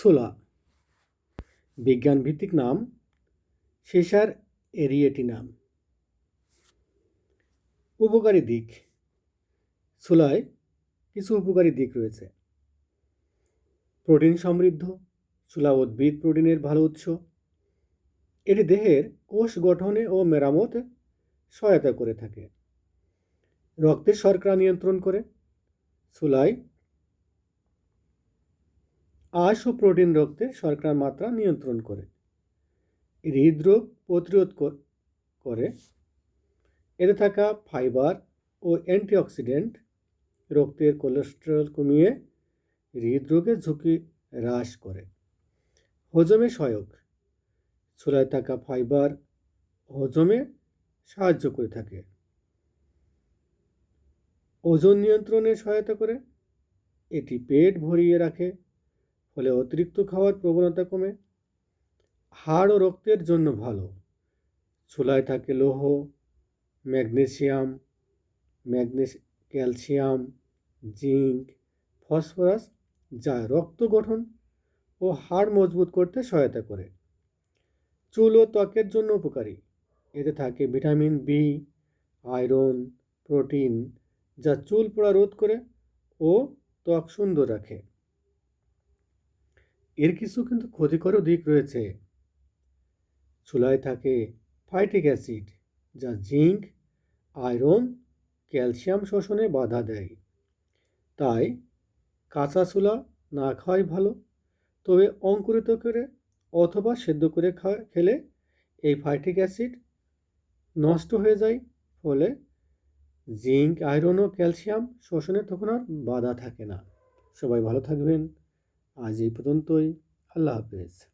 ছোলা বিজ্ঞানভিত্তিক নাম সেসার এরিয়েটিনাম। উপকারী দিক। ছোলায় কিছু উপকারী দিক রয়েছে। প্রোটিন সমৃদ্ধ। ছোলা উদ্ভিদ প্রোটিনের ভালো উৎস। এটি দেহের কোষ গঠনে ও মেরামতে সহায়তা করে থাকে। রক্তের শর্করা নিয়ন্ত্রণ করে। ছোলায় আঁশ ও প্রোটিন রক্তের শর্করার মাত্রা নিয়ন্ত্রণ করে। হৃদরোগ প্রতিরোধ করে। এতে থাকা ফাইবার ও অ্যান্টিঅক্সিডেন্ট রক্তের কোলেস্টেরল কমিয়ে হৃদরোগের ঝুঁকি হ্রাস করে। হজমে সহায়ক। ছোলায় থাকা ফাইবার হজমে সাহায্য করে থাকে। ওজন নিয়ন্ত্রণে সহায়তা করে। এটি পেট ভরিয়ে রাখে, ফলে অতিরিক্ত খাওয়ার প্রবণতা কমে। হাড় ও রক্তের জন্য ভালো। ছোলায় থাকে লৌহ, ম্যাগনেসিয়াম, ক্যালসিয়াম, জিঙ্ক, ফসফরাস, যা রক্ত গঠন ও হাড় মজবুত করতে সহায়তা করে। চুল ও ত্বকের জন্য উপকারী। এতে থাকে ভিটামিন বি, আয়রন, প্রোটিন, যা চুল পড়া রোধ করে ও ত্বক সুন্দর রাখে। এর কিছু কিন্তু ক্ষতিকরও দিক রয়েছে। ছোলায় থাকে ফাইটিক অ্যাসিড, যা জিঙ্ক, আয়রন, ক্যালসিয়াম শোষণে বাধা দেয়। তাই কাঁচা ছোলা না খাওয়াই ভালো। তবে অঙ্কুরিত করে অথবা সেদ্ধ করে খেলে এই ফাইটিক অ্যাসিড নষ্ট হয়ে যায়, ফলে জিঙ্ক, আয়রন ও ক্যালসিয়াম শোষণে তখন আর বাধা থাকে না। সবাই ভালো থাকবেন। আজ এই পর্যন্তই। আল্লাহ হাফেজ।